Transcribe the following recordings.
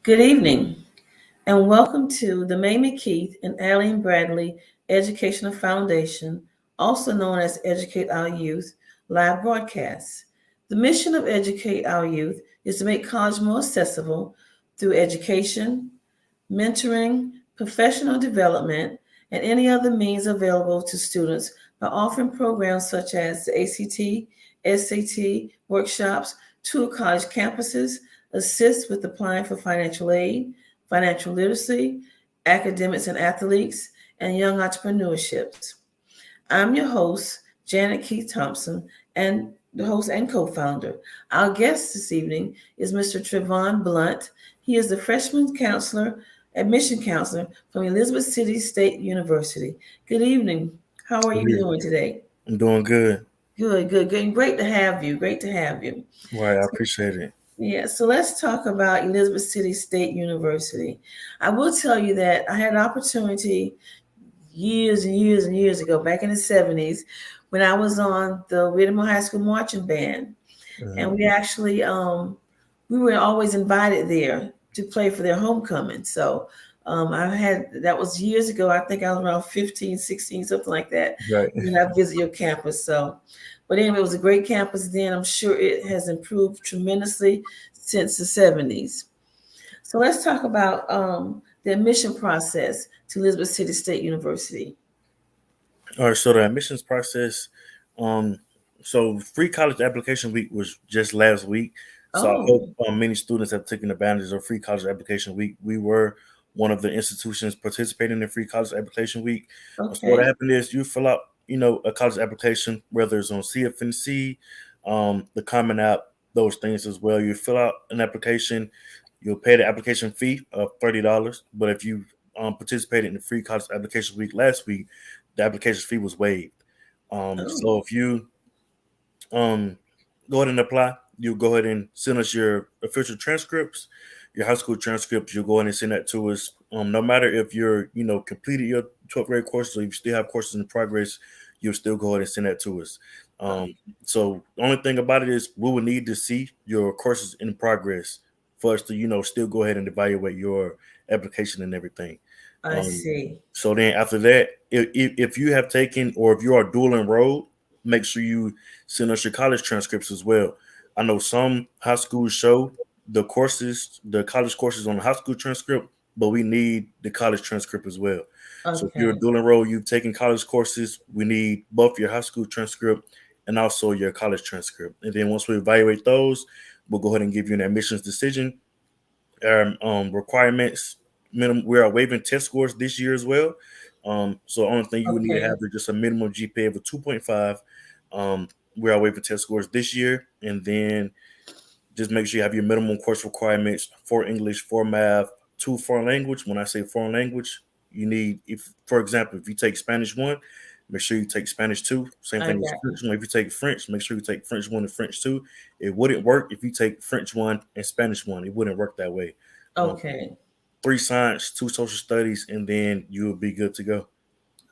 Good evening, and welcome to the Mamie Keith and Eileen Bradley Educational Foundation, also known as Educate Our Youth, live broadcast. The mission of Educate Our Youth is to make college more accessible through education, mentoring, professional development, and any other means available to students by offering programs such as the ACT, SAT workshops, tour college campuses, assist with applying for financial aid, financial literacy, academics and athletes, and young entrepreneurships. I'm your host, Janet Keith Thompson, and the host and co-founder. Our guest this evening is Mr. Tervon Blount. He is the freshman counselor, admission counselor from Elizabeth City State University. Good evening. How are you Yeah, doing today? I'm doing good. Good, good, good. And great to have you. Great to have you. Right, I appreciate it. Yeah, so let's talk about Elizabeth City State University. I will tell you that I had an opportunity years and years and years ago, back in the 70s, when I was on the Whittemore High School marching band. And Mhm. we were always invited there to play for their homecoming. So that was years ago. I think I was around 15, 16, something like that, Right. when I visited your campus. So, but anyway, it was a great campus then. I'm sure it has improved tremendously since the 70s. So let's talk about the admission process to Elizabeth City State University. All right, so the admissions process, um, so free college application week was just last week. So I hope Oh, many students have taken advantage of free college application week. We were one of the institutions participating in free college application week. So what okay. happened is you fill out, a college application, whether it's on CFNC, the Common App, those things as well. You fill out an application, you'll pay the application fee of $30. But if you participated in the free college application week last week, the application fee was waived. So Oh, if you um, go ahead and apply, you go ahead and send us your official transcripts, your high school transcripts. You'll go ahead and send that to us. No matter if you're, completed your 12th grade courses or you still have courses in progress, you'll still go ahead and send that to us. Um, so the only thing about it is we will need to see your courses in progress for us to, still go ahead and evaluate your application and everything. I Um, see. so then after that, if you have taken or if you are dual enrolled, make sure you send us your college transcripts as well. I know some high schools show the college courses on the high school transcript, but we need the college transcript as well. So if you're a Okay. dual enrolled, you've taken college courses, we need both your high school transcript and also your college transcript. And then once we evaluate those, we'll go ahead and give you an admissions decision. Our requirements minimum. We are waiving test scores this year as well. So the only thing you would need to Okay. have is just a minimum GPA of a 2.5. We are waiving test scores this year, and then just make sure you have your minimum course requirements for English, for math, two foreign language. When I say foreign language, you need, if for example, if you take Spanish 1, make sure you take Spanish 2. Same I thing as got you. French 1. If you take French, make sure you take French 1 and French 2. It wouldn't work if you take French 1 and Spanish 1. It wouldn't work that way. Um, Okay. three science, two social studies, and then you will be good to go.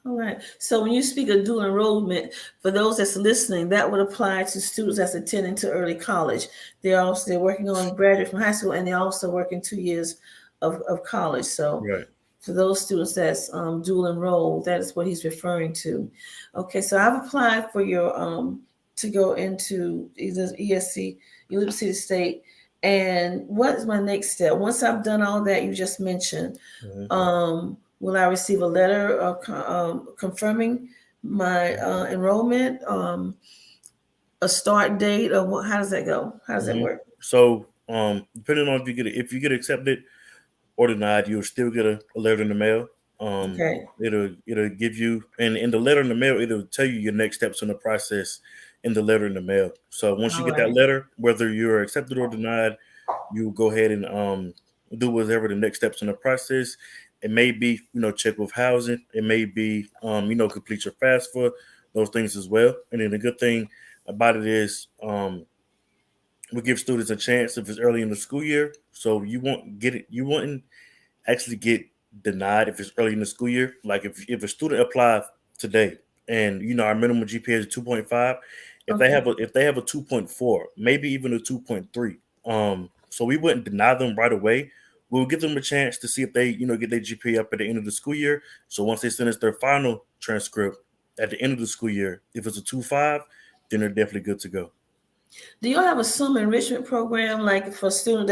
All right. So when you speak of dual enrollment, for those that's listening, that would apply to students that's attending to early college. They're working on graduate from high school, and they're also working 2 years of college. So Right. for those students that's dual enrolled, that is what he's referring to. Okay. So I've applied for your to go into either ESC, University State. And what is my next step? Once I've done all that you just mentioned, Mhm. will I receive a letter confirming my enrollment, a start date, or how does that go? How does that Mhm. work? So, depending on if you get accepted or denied, you'll still get a letter in the mail. Um, Okay. it'll give you, and in the letter in the mail, it'll tell you your next steps in the process in the letter in the mail. So once you All get that right. letter, whether you're accepted or denied, you will go ahead and do whatever the next steps in the process. It may be, check with housing. It may be, complete your FAFSA, those things as well. And then the good thing about it is, we give students a chance if it's early in the school year. So you won't get it. You wouldn't actually get denied if it's early in the school year. Like if a student applies today and our minimum GPA is 2.5, Okay. if they have a 2.4, maybe even a 2.3, so we wouldn't deny them right away. we'll give them a chance to see if they, get their GPA up at the end of the school year. So once they send us their final transcript at the end of the school year, if it's a 2.5, then they're definitely good to go. Do you have a summer enrichment program like for a student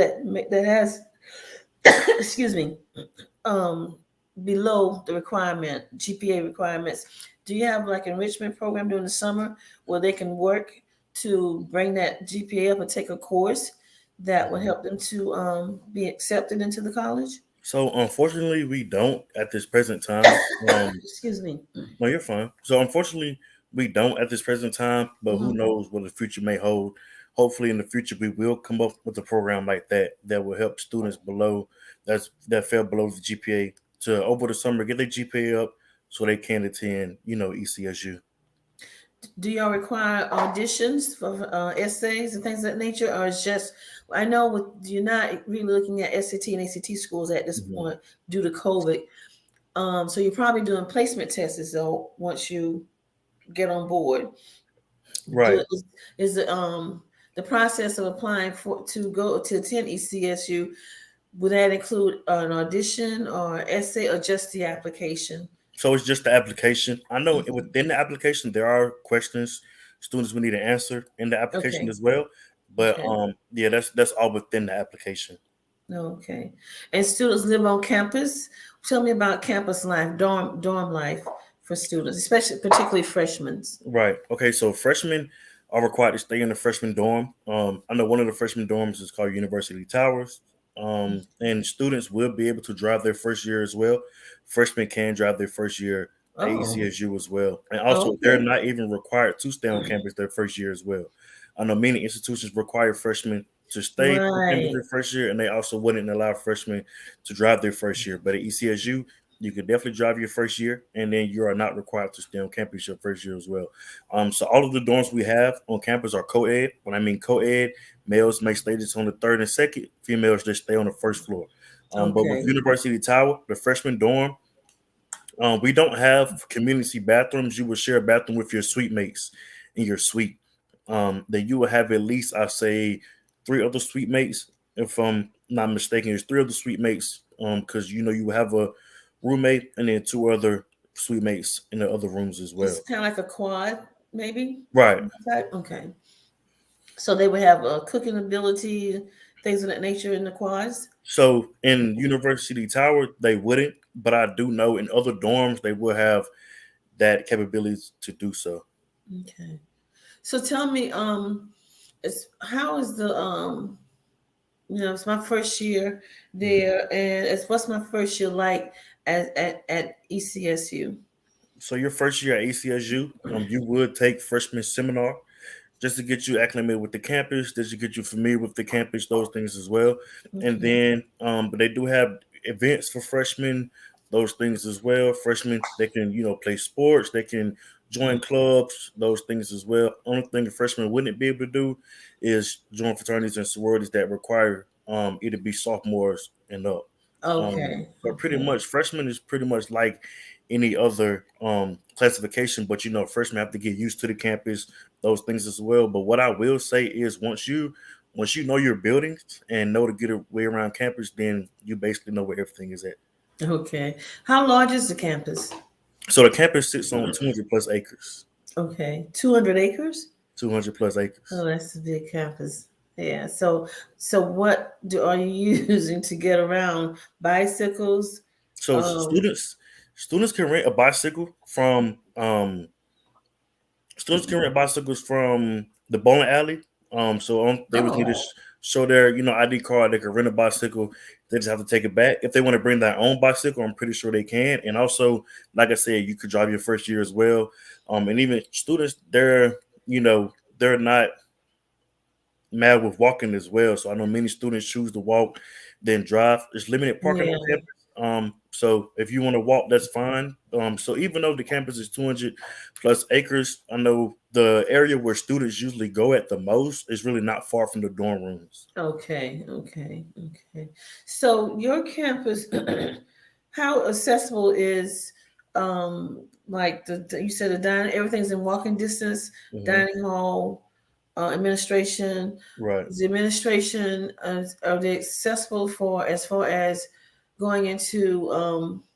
that has excuse me, um, below the requirement, GPA requirements? Do you have like enrichment program during the summer where they can work to bring that GPA up and take a course that will help them to be accepted into the college? So unfortunately, we don't at this present time. Excuse me. No, you're fine. So unfortunately, we don't at this present time, but who Hmm. knows what the future may hold. Hopefully, in the future, we will come up with a program like that that will help students that fell below the GPA to over the summer get their GPA up so they can attend, ECSU. Do y'all require auditions for essays and things of that nature, or it's just? I know with you're not really looking at SAT and ACT schools at this Mhm. point due to COVID. So you're probably doing placement tests though once you get on board. Do Right. is the process of applying for to go to attend ECSU, would that include an audition or essay or just the application? So it's just the application. I know Mhm. within the application there are questions students will need to answer in the application Okay. as well. But Okay. yeah, that's all within the application. Okay. And students live on campus. Tell me about campus life, dorm life for students, especially particularly freshmen. Right. Okay. So freshmen are required to stay in the freshman dorm. I know one of the freshman dorms is called University Towers. And students will be able to drive their first year as well. Freshmen can drive their first year at Oh, ECSU as well. And also, they're okay. not even required to stay on campus their first year as well. I know many institutions require freshmen to stay on campus Right. their first year, and they also wouldn't allow freshmen to drive their first year. But at ECSU, you can definitely drive your first year, and then you are not required to stay on campus your first year as well. So all of the dorms we have on campus are co-ed. When I mean co-ed, males may stay just on the third and second, females just stay on the first floor. But with Okay. University Tower, the freshman dorm, we don't have community bathrooms. You will share a bathroom with your suite mates in your suite. Then you will have at least, I say, three other suite mates. If I'm not mistaken, there's three other suite mates. Because you have a roommate and then two other suite mates in the other rooms as well. It's kind of like a quad, maybe. Right. Type. Okay. So they would have a cooking ability, things of that nature in the quads. So in University Tower, they wouldn't, but I do know in other dorms they will have that capabilities to do so. Okay. So tell me, it's how is the it's my first year there, and it's what's my first year like at ECSU? So your first year at ACSU, you would take freshman seminar just to get you acclimated with the campus, just to get you familiar with the campus, those things as well. And Okay. then, but they do have events for freshmen, those things as well. Freshmen, they can, play sports, they can join clubs, those things as well. Only thing a freshman wouldn't be able to do is join fraternities and sororities that require either be sophomores and up. Okay. But pretty Okay. much, freshman is pretty much like any other classification, but freshmen have to get used to the campus, those things as well. But what I will say is once you know your buildings and know to get a way around campus, then you basically know where everything is at. Okay. How large is the campus? So the campus sits on 200 plus acres. Okay. 200 acres? 200 plus Oh, acres. that's a big campus. Yeah. So what are you using to get around? Bicycles? So Um, students can rent a bicycle from students can rent bicycles from the bowling alley. They would need to oh, show their ID card. They can rent a bicycle. They just have to take it back. If they want to bring their own bicycle, I'm pretty sure they can. And also, like I said, you could drive your first year as well. And even students, they're not mad with walking as well. So I know many students choose to walk, then drive. There's limited parking on yeah. campus. So if you want to walk, that's fine. So even though the campus is 200 plus acres, I know the area where students usually go at the most is really not far from the dorm rooms. Okay, okay, okay. So your campus, how accessible is like you said the dining, everything's in walking distance, Mhm. dining hall, administration? Right. Is the administration, are they accessible for as far as going into,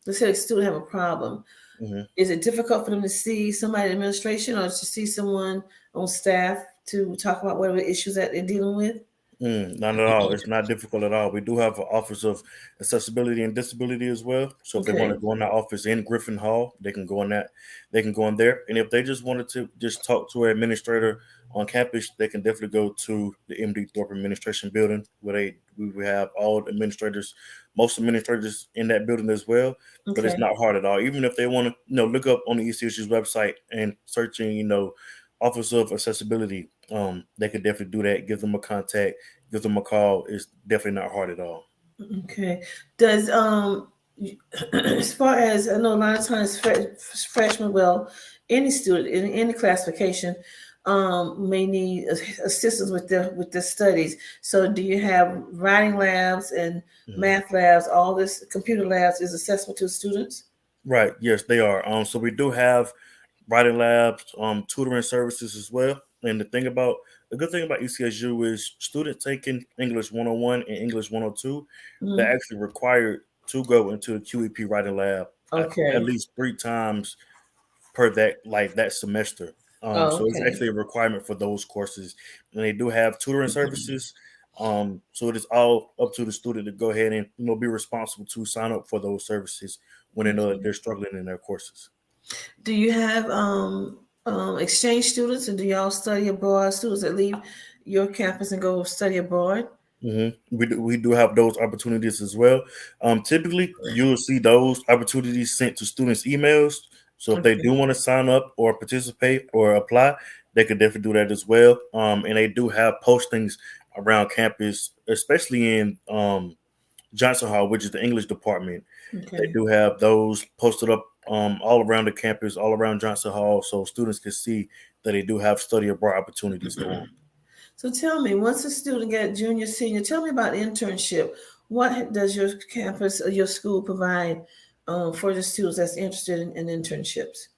let's say a student have a problem? Mhm. Is it difficult for them to see somebody in administration or to see someone on staff to talk about whatever issues that they're dealing with? Not at all. It's not difficult at all. We do have an Office of Accessibility and Disability as well. So if they want Okay. to go in that office in Griffin Hall, they can go in that. They can go in there. And if they just wanted to just talk to an administrator on campus, they can definitely go to the MD Thorpe Administration Building, where we have all the administrators, most administrators in that building as well. But it's Okay. not hard at all. Even if they want to, look up on the ECSU's website and searching, Office of Accessibility, they could definitely do that. Give them a contact, give them a call. It's definitely not hard at all. Okay. Does as far as I know, a lot of times freshmen, well, any student in any classification, may need assistance with their studies. So, do you have writing labs and Mhm. math labs? All this computer labs is accessible to students. Right. Yes, they are. So we do have writing labs, tutoring services as well. And the good thing about ECSU is students taking English 101 and English 102, they're Mhm. actually required to go into the QEP writing lab at Okay. least 3 times per that semester. Oh, So it's okay. actually a requirement for those courses, and they do have tutoring services. So it is all up to the student to go ahead and be responsible to sign up for those services when they know that Okay. they're struggling in their courses. Do you have exchange students, and do y'all study abroad? Students that leave your campus and go study abroad? We do have those opportunities as well. Typically, you'll see those opportunities sent to students' emails. So if they Okay. do want to sign up or participate or apply, they could definitely do that as well. And they do have postings around campus, especially in Johnson Hall, which is the English department. They Okay. do have those posted up all around the campus, all around Johnson Hall, so students can see that they do have study abroad opportunities going. So tell me, once a student get junior, senior, tell me about internship. What does your campus or your school provide for the students that's interested in internships?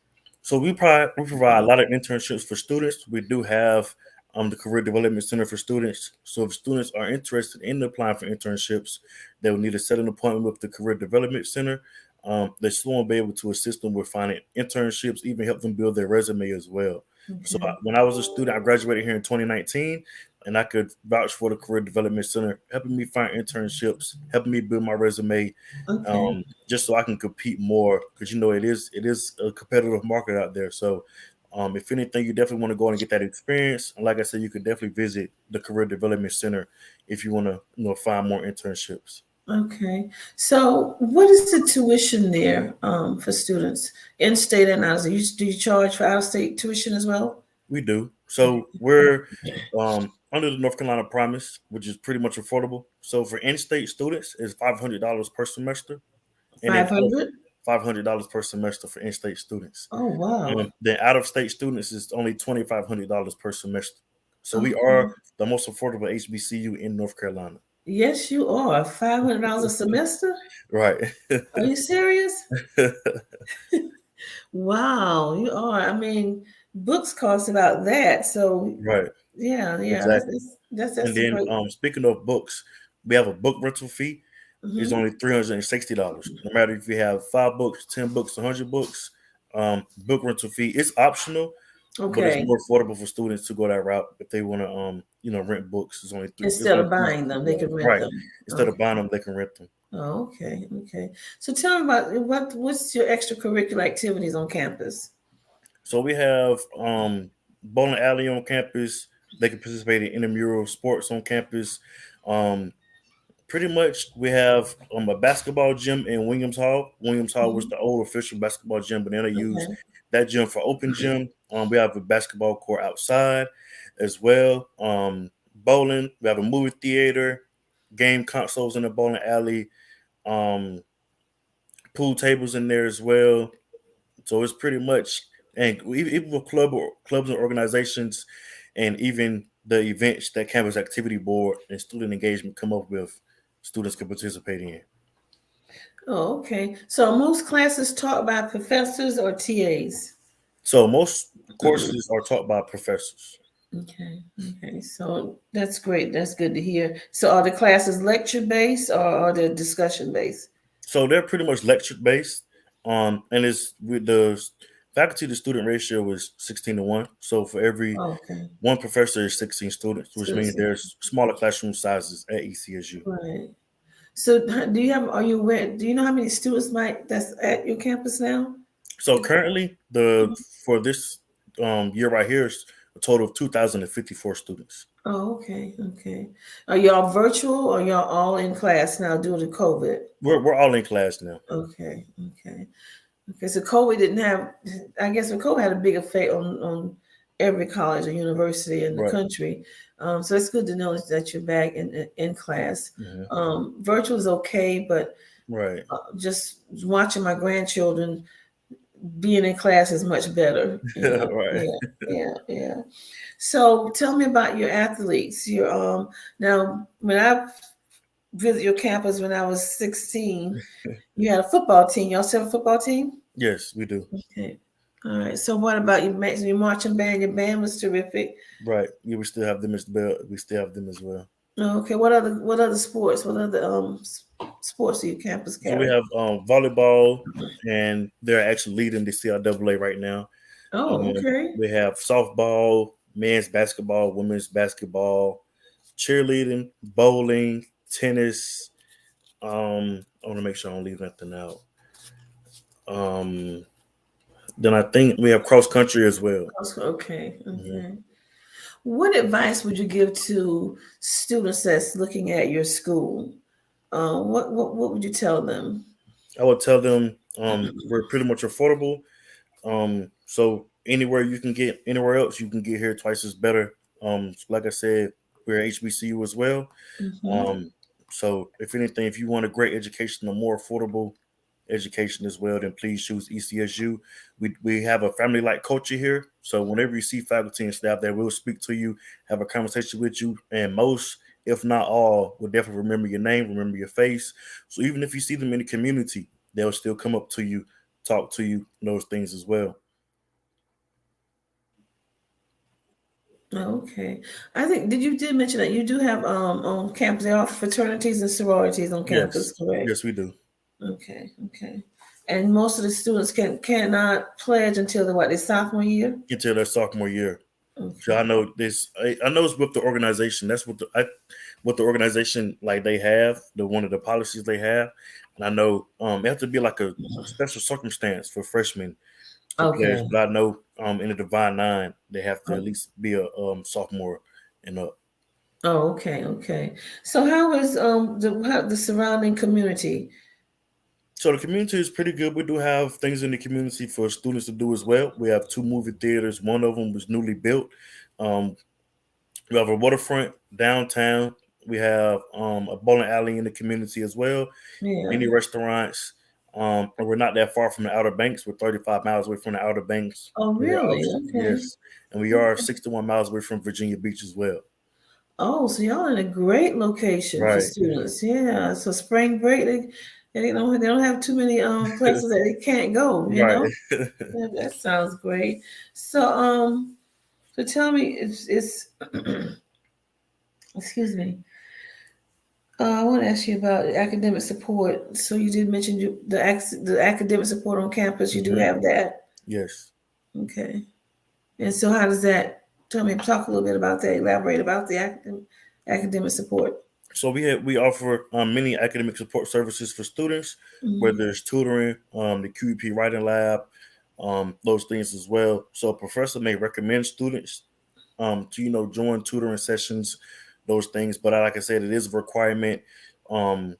So we provide a lot of internships for students. We do have the Career Development Center for students. So if students are interested in applying for internships, they will need to set an appointment with the Career Development Center. The school will be able to assist them with finding internships, even help them build their resume as well. So Okay. when I was a student, I graduated here in 2019, and I could vouch for the Career Development Center, helping me find internships, helping me build my resume, Okay. just so I can compete more because it is a competitive market out there. So if anything, you definitely want to go and get that experience. And like I said, you could definitely visit the Career Development Center if you want to find more internships. Okay. So what is the tuition there for students in state and out of state? Do you charge for out of state tuition as well? We do. So we're under the North Carolina Promise, which is pretty much affordable. So for in-state students, it's $500 per semester, and then 500? $500 per semester for in-state students. Oh, wow. Then out of state students is only $2,500 per semester. So we are Okay. the most affordable HBCU in North Carolina. Yes, you are. $500 a semester? Right. Are you serious? Wow, you are. I mean, books cost about that. So Right. yeah, yeah, Exactly. And that's a then great. speaking of books, we have a book rental fee. It's Hmm. only $360. No matter if you have 5 books, 10 books, 100 books, book rental fee. It's optional, but it's Okay, more affordable for students to go that route if they want to rent books. It's instead only of buying them, they can rent right. them. Instead of Okay. buying them, they can rent them. Oh, okay, okay. So tell me about what's your extracurricular activities on campus? So we have bowling alley on campus. They can participate in intramural sports on campus. Um, Pretty much, we have a basketball gym in Williams Hall. Williams Hall was Mhm. the old official basketball gym, but then they use Okay. that gym for open gym. We have a basketball court outside as well. Bowling. We have a movie theater, game consoles in the bowling alley, um, pool tables in there as well. So it's pretty much, and even with clubs and organizations, and even the events that campus activity board and student engagement come up with, students can participate in. Oh, okay. So most classes taught by professors or TAs? So most courses are taught by professors. Okay. Okay. So that's great. That's good to hear. So are the classes lecture based or are they discussion based? So they're pretty much lecture based. And it's with the faculty to student ratio is 16 to 1. So for every Okay. one professor is 16 students, which So, means there's smaller classroom sizes at ECSU. right. So do you have? Are you aware? Do you know how many students might that's at your campus now? So currently, the for this year right here is a total of 2,054 students. Oh, okay. Okay. Are y'all virtual or y'all all in class now due to COVID? We're all in class now. Okay. Okay. Okay. So COVID didn't have. I guess COVID had a big effect on every college or university in the Right. country. So it's good to know that you're back in class. Hmm. Virtual is okay, but Right. just watching my grandchildren being in class is much better. You know. Right. Yeah. Yeah. Yeah. So tell me about your athletes. Your now when I visit your campus when I was 16, you had a football team. Y'all still have a football team? Yes, we do. Okay. All right. So what about your marching band? Your band was terrific. Right. Yeah, we still have them as well. We still have them as well. Okay. What other sports? What other sports do your campus So we carry? have volleyball, and they're actually leading the CIAA right now. Oh, okay. We have softball, men's basketball, women's basketball, cheerleading, bowling, tennis. I want to make sure I don't leave nothing out. Um, then I think we have cross country as well. Okay. Mhm. Okay. What advice would you give to students that's looking at your school? What would you tell them? I would tell them we're pretty much affordable. So anywhere you can get anywhere else, you can get here twice as better. Like I said, we're HBCU as well. Hmm. Um, so if anything, if you want a great education, a more affordable education as well, then please choose ECSU. We have a family like culture here. So whenever you see faculty and staff there, we'll speak to you, have a conversation with you, and most, if not all, will definitely remember your name, remember your face. So even if you see them in the community, they'll still come up to you, talk to you, those things as well. Okay. I think did mention that you do have on campus there are fraternities and sororities on campus, Yes, correct? yes, we do. Okay, okay. And most of the students cannot pledge until the what, their sophomore year? Until their sophomore year. So I Okay. know this. I know it's with the organization. That's what the organization like they have. The one of the policies they have, and I know it has to be like a special circumstance for freshmen to pledge. Okay. But I know in the Divine Nine they have to at Oh, least be a sophomore and up. oh, okay, okay. So how is the surrounding community? So the community is pretty good. We do have things in the community for students to do as well. We have two movie theaters. One of them was newly built. Um, We have a waterfront downtown. We have a bowling alley in the community as well. Yeah. Many restaurants. And we're not that far from the Outer Banks. We're 35 miles away from the Outer Banks. Oh, And we're really? also, Okay. yes, and we are 61 miles away from Virginia Beach as well. Oh, so y'all in a great location for Right, students. Yeah. So spring break, they don't have too many places that they can't go, you right. know? Yeah, that sounds great. So tell me, it's excuse me. I want to ask you about academic support. So you did mention the academic support on campus. You do Mhm. have that, Yes. okay? And so how does that? Talk a little bit about that. Elaborate about the academic support. So we offer many academic support services for students, Mhm. whether it's tutoring, the QEP writing lab, those things as well. So a professor may recommend students to join tutoring sessions, those things. But like I said, it is a requirement um,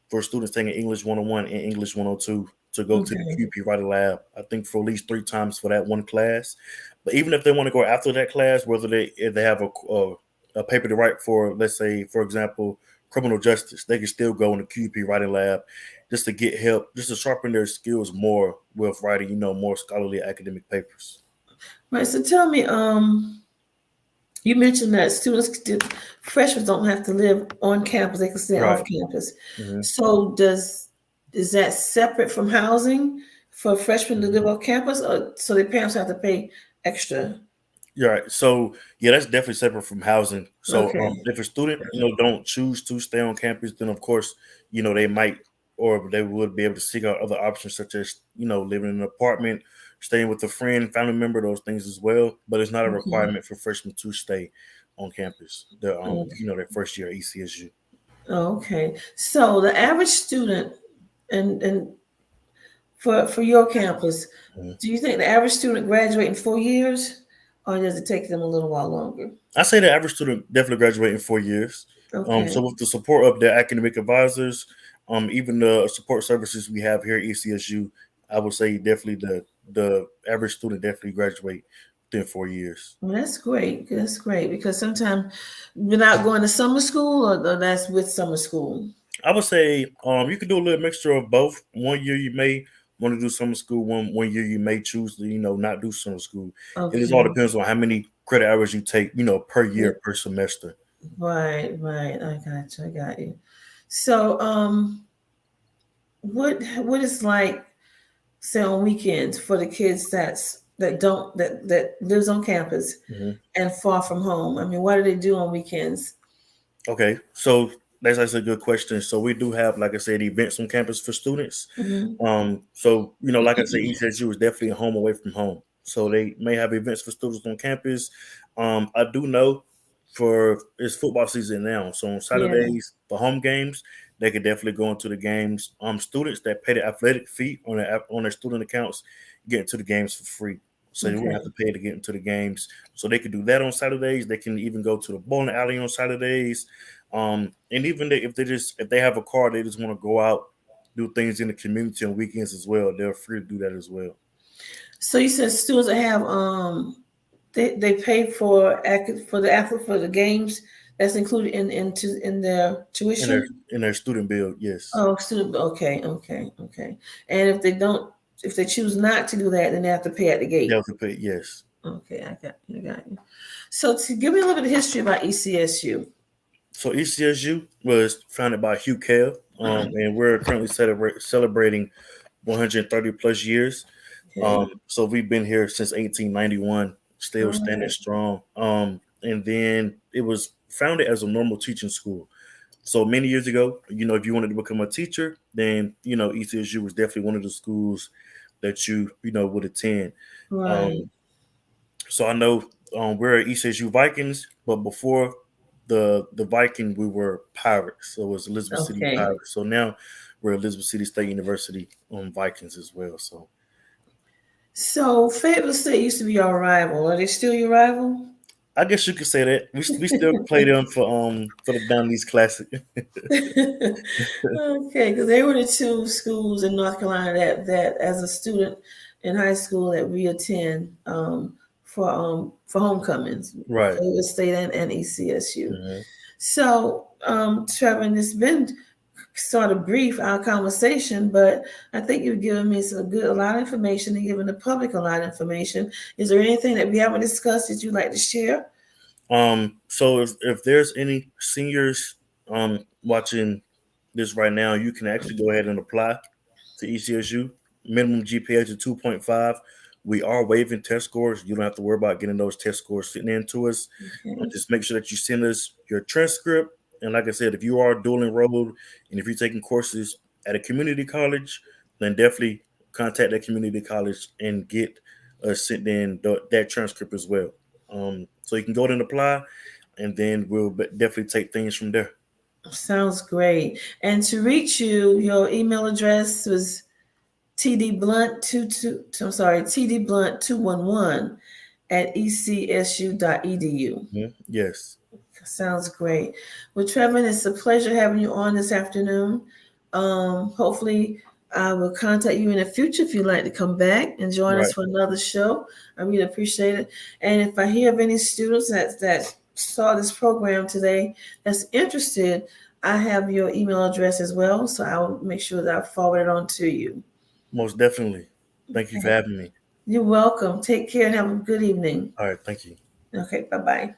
for students taking English 101 and English 102 to go to the Okay. QP Writing Lab. I think for at least 3 times for that one class. But even if they want to go after that class, whether if they have a paper to write for, let's say, for example, criminal justice, they can still go in the QP Writing Lab just to get help, just to sharpen their skills more with writing, more scholarly academic papers. Right. So tell me, you mentioned that freshmen don't have to live on campus; they can stay off Right. campus. Hmm. So is that separate from housing for freshmen to live Hmm. off campus, or so their parents have to pay extra? You're right. So yeah, that's definitely separate from housing. So Okay. if a student, don't choose to stay on campus, then of course, they might or they would be able to seek out other options such as, living in an apartment, staying with a friend, family member, those things as well. But it's not a Okay. requirement for freshmen to stay on campus. Their first year at ECSU. Okay. So the average student and for your campus, Mhm. do you think the average student graduate in 4 years, or does it take them a little while longer? I say the average student definitely graduate in 4 years. Okay. So with the support of their academic advisors, even the support services we have here at ECSU, I would say definitely the average student definitely graduate within 4 years. Well, that's great. That's great because sometimes without going to summer school, or that's with summer school. I would say you can do a little mixture of both. One year you may want to do summer school. One year you may choose to not do summer school. It just all Okay. depends on how many credit hours you take per Yeah. year per semester. Right. Right. I got you. I got you. So, what is like, say, on weekends for the kids that lives on campus Mhm. and far from home? I mean, what do they do on weekends? Okay, so that's a good question. So we do have, like I said, events on campus for students. Hmm. So like I said, ECSU is definitely a home away from home. So they may have events for students on campus. I do know for it's football season now. So on Yeah. Saturdays, the home games, they could definitely go into the games. Students that pay the athletic fee on their student accounts get into the games for free. So you wouldn't have Okay. to pay to get into the games. So they could do that on Saturdays. They can even go to the bowling alley on Saturdays. And even if they have a car, they just want to go out, do things in the community on weekends as well. They're free to do that as well. So you said students that have they pay for the games that's included in their In their tuition. in their student bill, yes, Oh, student. Okay. Okay. Okay. And if they choose not to do that, then they have to pay at the they gate. have to pay. Yes. Okay, I got you. So to give me a little bit of history about ECSU. So ECSU was founded by Hugh Kell, and we're currently celebrating 130 plus years. Okay. So we've been here since 1891, All still standing right. strong. And then it was founded as a normal teaching school. So many years ago, if you wanted to become a teacher, then ECSU was definitely one of the schools that you would attend. Right. Um, so I know we're ECSU Vikings, but before the Viking, we were Pirates. So it was Elizabeth City Okay. Pirates. So now we're Elizabeth City State University Vikings as well. So So Fayetteville State used to be our rival. Are they still your rival? I guess you could say that we still play them for the Down East Classic. Okay, because they were the two schools in North Carolina that as a student in high school that we attend for homecomings, Right. Fayetteville State and ECSU. Mhm. So, Trevor, it's been sort of brief our conversation, but I think you've given me a lot of information and given the public a lot of information. Is there anything that we haven't discussed that you'd like to share? So if there's any seniors watching this right now, you can actually go ahead and apply to ECSU. Minimum GPA is 2.5. We are waiving test scores. You don't have to worry about getting those test scores sitting into us. Okay. Just make sure that you send us your transcript. And like I said, if you are dual enrolled and if you're taking courses at a community college, then definitely contact that community college and get sent in that transcript as well. So you can go ahead and apply, and then we'll definitely take things from there. Sounds great. And to reach you, your email address was tdblunt 211 at ecsu.edu. Yes. Sounds great. Well, Trevor, it's a pleasure having you on this afternoon. Hopefully, I will contact you in the future if you'd like to come back and join us Right. for another show. I really appreciate it. And if I hear of any students that saw this program today that's interested, I have your email address as well, so I'll make sure that I forward it on to you. Most definitely. Thank you for Okay. having me. You're welcome. Take care and have a good evening. All right. Thank you. Okay, bye bye.